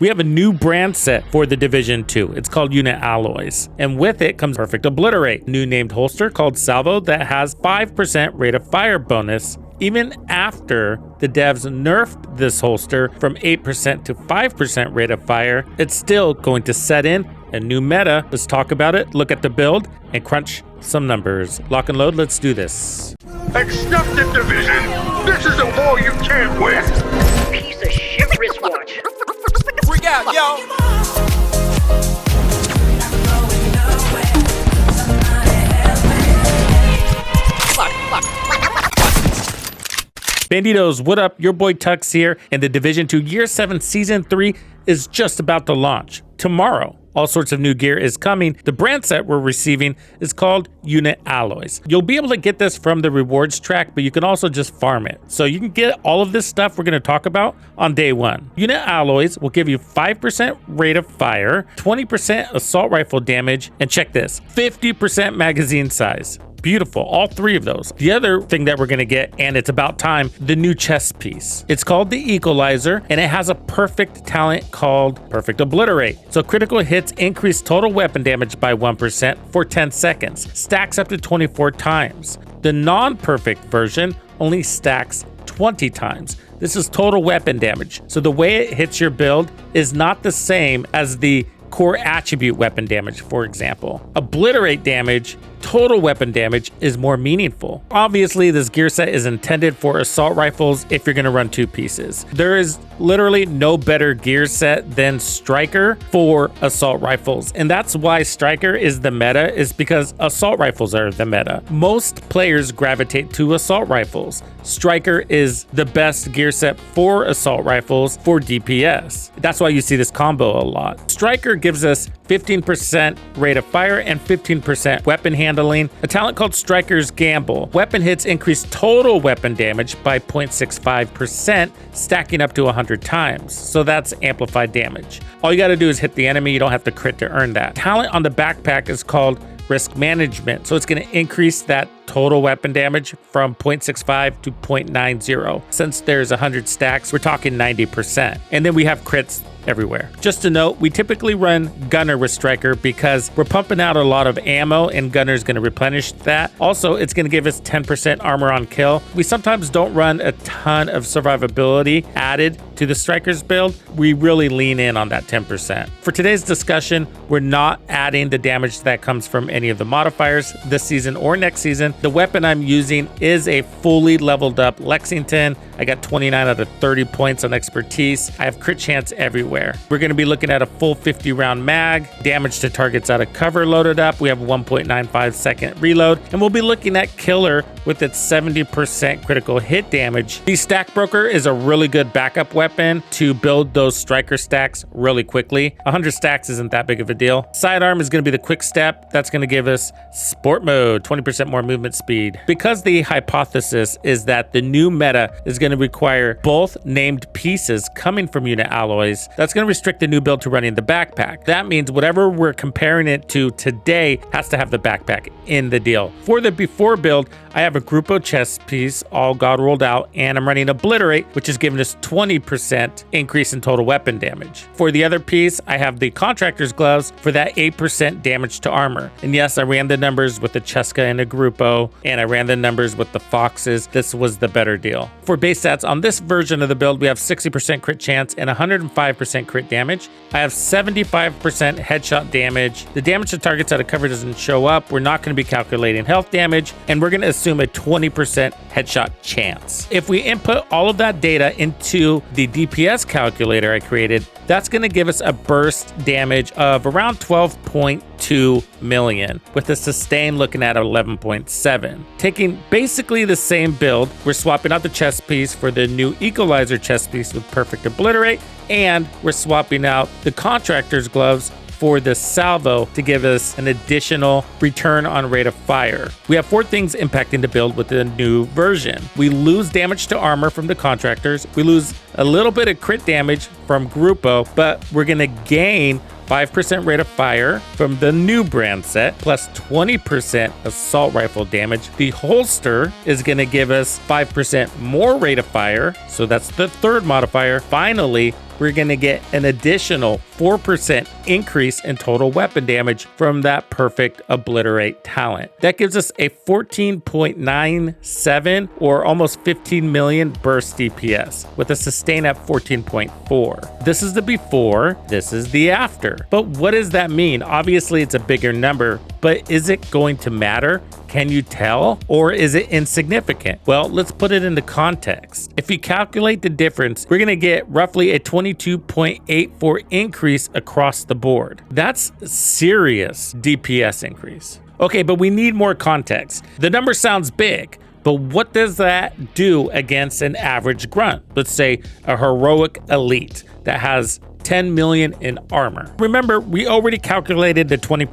We have a new brand set for the Division 2. It's called Unit Alloys. And with it comes Perfect Obliterate, new named holster called Salvo that has 5% rate of fire bonus. Even after the devs nerfed this holster from 8% to 5% rate of fire, it's still going to set in a new meta. Let's talk about it, look at the build, and crunch some numbers. Lock and load, let's do this. Accept the Division! This is a war you can't win! Piece of shit wristwatch. Freak out, yo! Bandidos, what up? Your boy Tux here, and the Division 2 Year 7 Season 3 is just about to launch. Tomorrow, all sorts of new gear is coming. The brand set we're receiving is called Unit Alloys. You'll be able to get this from the rewards track, but you can also just farm it. So you can get all of this stuff we're going to talk about on day one. Unit Alloys will give you 5% rate of fire, 20% assault rifle damage, and check this, 50% magazine size. Beautiful, all three of those. The other thing that we're gonna get, and it's about time, the new chest piece. It's called the Equalizer, and it has a perfect talent called Perfect Obliterate. So critical hits increase total weapon damage by 1% for 10 seconds. Stacks up to 24 times. The non-perfect version only stacks 20 times. This is total weapon damage. So the way it hits your build is not the same as the core attribute weapon damage, for example. Obliterate damage, total weapon damage, is more meaningful. Obviously, this gear set is intended for assault rifles if you're going to run two pieces. There is literally no better gear set than Striker for assault rifles, and that's why Striker is the meta, is because assault rifles are the meta. Most players gravitate to assault rifles. Striker is the best gear set for assault rifles for DPS. That's why you see this combo a lot. Striker gives us 15% rate of fire and 15% weapon handling. A talent called Striker's Gamble. Weapon hits increase total weapon damage by 0.65%, stacking up to 100 times. So that's amplified damage. All you got to do is hit the enemy. You don't have to crit to earn that. Talent on the backpack is called Risk Management. So it's going to increase that total weapon damage from 0.65 to 0.90. Since there's 100 stacks, we're talking 90%. And then we have crits everywhere. Just a note, we typically run Gunner with Striker because we're pumping out a lot of ammo and Gunner is going to replenish that. Also, it's going to give us 10% armor on kill. We sometimes don't run a ton of survivability added to the Striker's build. We really lean in on that 10%. For today's discussion, we're not adding the damage that comes from any of the modifiers this season or next season. The weapon I'm using is a fully leveled up Lexington. I got 29 out of 30 points on expertise. I have crit chance everywhere. We're going to be looking at a full 50 round mag, damage to targets out of cover loaded up. We have a 1.95 second reload, and we'll be looking at Killer with its 70% critical hit damage. The Stack Broker is a really good backup weapon to build those Striker stacks really quickly. 100 stacks isn't that big of a deal. Sidearm is going to be the quick step. That's going to give us Sport Mode, 20% more movement speed. Because the hypothesis is that the new meta is going to require both named pieces coming from Unit Alloys, that's going to restrict the new build to running the backpack. That means whatever we're comparing it to today has to have the backpack in the deal. For the before build, I have a Grupo chest piece, all God rolled out, and I'm running Obliterate, which is giving us 20% increase in total weapon damage. For the other piece, I have the Contractor's Gloves for that 8% damage to armor. And yes, I ran the numbers with the Cheska and the Grupo, and I ran the numbers with the Foxes. This was the better deal. For base stats on this version of the build, we have 60% crit chance and 105% crit damage. I have 75% headshot damage. The damage to targets out of cover doesn't show up. We're not going to be calculating health damage, and we're going to assume a 20% headshot chance. If we input all of that data into the DPS calculator I created, that's going to give us a burst damage of around 12.2 million, with a sustain looking at 11.7. Taking basically the same build, we're swapping out the chest piece for the new Equalizer chest piece with Perfect Obliterate, and we're swapping out the Contractor's Gloves for the Salvo to give us an additional return on rate of fire. We have 4 things impacting the build with the new version. We lose damage to armor from the Contractors. We lose a little bit of crit damage from Grupo, but we're going to gain 5% rate of fire from the new brand set, plus 20% assault rifle damage. The holster is going to give us 5% more rate of fire, so that's the third modifier. Finally, we're going to get an additional 4% increase in total weapon damage from that perfect Obliterate talent. That gives us a 14.97 or almost 15 million burst DPS with a sustain at 14.4. This is the before, this is the after. But what does that mean? Obviously, it's a bigger number, but is it going to matter? Can you tell? Or is it insignificant? Well, let's put it into context. If you calculate the difference, we're going to get roughly a 22.84 increase across the board. That's serious DPS increase. Okay, but we need more context. The number sounds big, but what does that do against an average grunt? Let's say a heroic elite that has 10 million in armor. Remember, we already calculated the 20%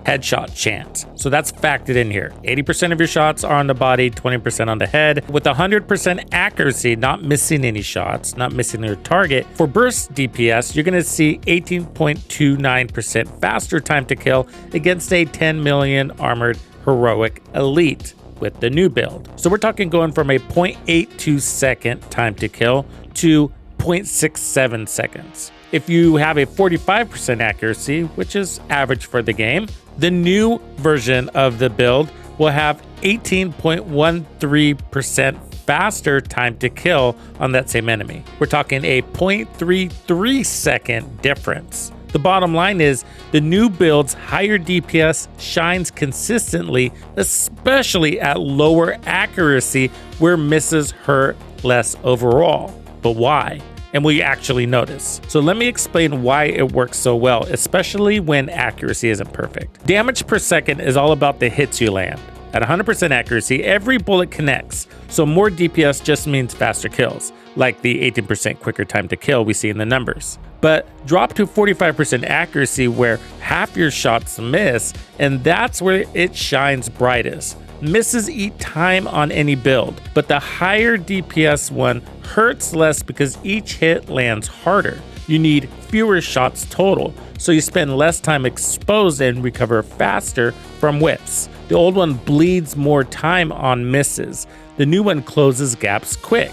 headshot chance. So that's factored in here. 80% of your shots are on the body, 20% on the head. With 100% accuracy, not missing any shots, not missing your target. For burst DPS, you're gonna see 18.29% faster time to kill against a 10 million armored heroic elite with the new build. So we're talking going from a 0.82 second time to kill to 0.67 seconds. If you have a 45% accuracy, which is average for the game, the new version of the build will have 18.13% faster time to kill on that same enemy. We're talking a 0.33 second difference. The bottom line is the new build's higher DPS shines consistently, especially at lower accuracy where misses hurt less overall. But why? And will you actually notice? So let me explain why it works so well, especially when accuracy isn't perfect. Damage per second is all about the hits you land. At 100% accuracy, every bullet connects, so more DPS just means faster kills, like the 18% quicker time to kill we see in the numbers. But drop to 45% accuracy where half your shots miss, and that's where it shines brightest. Misses eat time on any build, but the higher DPS one hurts less because each hit lands harder. You need fewer shots total, so you spend less time exposed and recover faster from whiffs. The old one bleeds more time on misses. The new one closes gaps quick.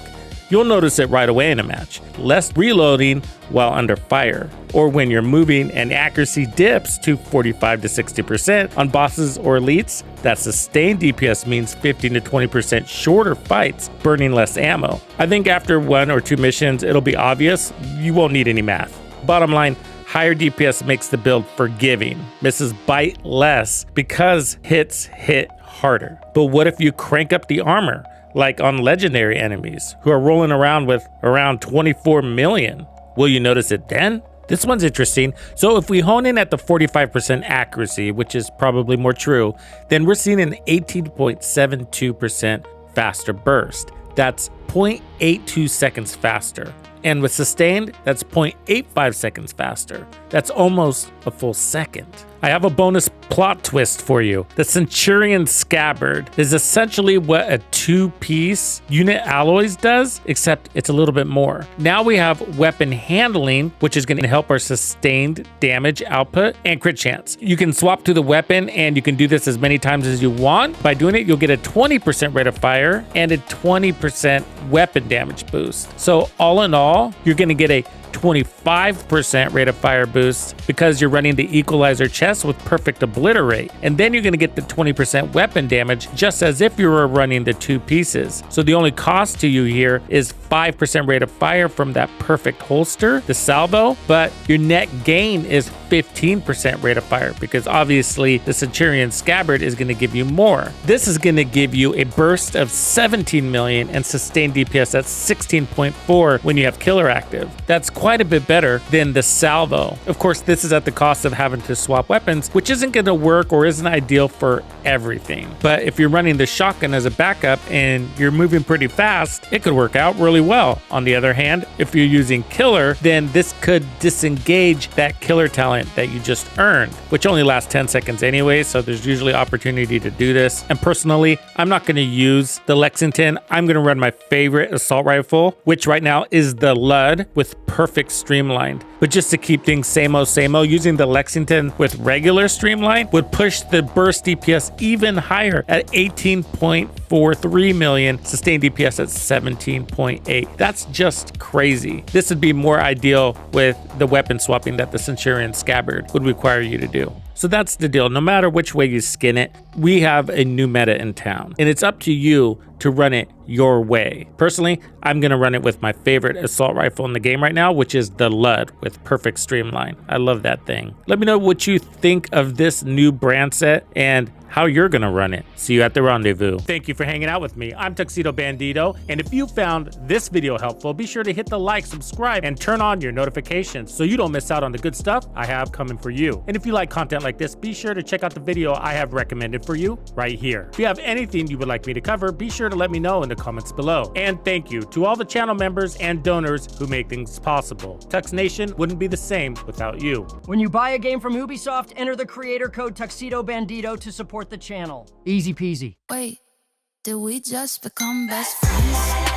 You'll notice it right away in a match. Less reloading while under fire, or when you're moving and accuracy dips to 45 to 60% on bosses or elites. That sustained DPS means 15 to 20% shorter fights, burning less ammo. I think after 1 or 2 missions, it'll be obvious. You won't need any math. Bottom line, higher DPS makes the build forgiving. Misses bite less because hits hit harder. But what if you crank up the armor? Like on legendary enemies who are rolling around with around 24 million. Will you notice it then? This one's interesting. So if we hone in at the 45% accuracy, which is probably more true, then we're seeing an 18.72% faster burst. That's 0.82 seconds faster. And with sustained, that's 0.85 seconds faster. That's almost a full second. I have a bonus plot twist for you. The Centurion Scabbard is essentially what a 2-piece unit alloys does, except it's a little bit more. Now we have weapon handling, which is going to help our sustained damage output and crit chance. You can swap to the weapon, and you can do this as many times as you want. By doing it, you'll get a 20% rate of fire and a 20% weapon damage boost. So all in all, you're going to get a 25% rate of fire boost because you're running the equalizer chest with perfect obliterate, and then you're going to get the 20% weapon damage just as if you were running the 2 pieces. So the only cost to you here is 5% rate of fire from that perfect holster, the Salvo, but your net gain is 15% rate of fire because obviously the Centurion Scabbard is going to give you more. This is going to give you a burst of 17 million and sustained DPS at 16.4 when you have killer active. That's quite a bit better than the Salvo. Of course, this is at the cost of having to swap weapons, which isn't going to work or isn't ideal for everything. But if you're running the shotgun as a backup and you're moving pretty fast, it could work out really well. On the other hand, if you're using killer, then this could disengage that killer talent that you just earned, which only lasts 10 seconds anyway, so there's usually opportunity to do this. And personally, I'm not going to use the Lexington. I'm going to run my favorite assault rifle, which right now is the Lud with perfect perfect streamlined. But just to keep things same-o, using the Lexington with regular streamline would push the burst DPS even higher at 18.43 million, sustained DPS at 17.8. That's just crazy. This would be more ideal with the weapon swapping that the Centurion Scabbard would require you to do. So that's the deal. No matter which way you skin it, we have a new meta in town, and it's up to you to run it your way. Personally, I'm gonna run it with my favorite assault rifle in the game right now, which is the Lud with perfect streamline. I love that thing. Let me know what you think of this new brand set and how you're gonna run it. See you at the rendezvous. Thank you for hanging out with me. I'm Tuxedo Bandido, and if you found this video helpful, be sure to hit the like, subscribe, and turn on your notifications so you don't miss out on the good stuff I have coming for you. And if you like content like this, be sure to check out the video I have recommended for you right here. If you have anything you would like me to cover, be sure to let me know in the comments below. And thank you to all the channel members and donors who make things possible. Tux Nation wouldn't be the same without you. When you buy a game from Ubisoft, enter the creator code Tuxedo Bandido to support the channel. Easy peasy. Wait, did we just become best friends?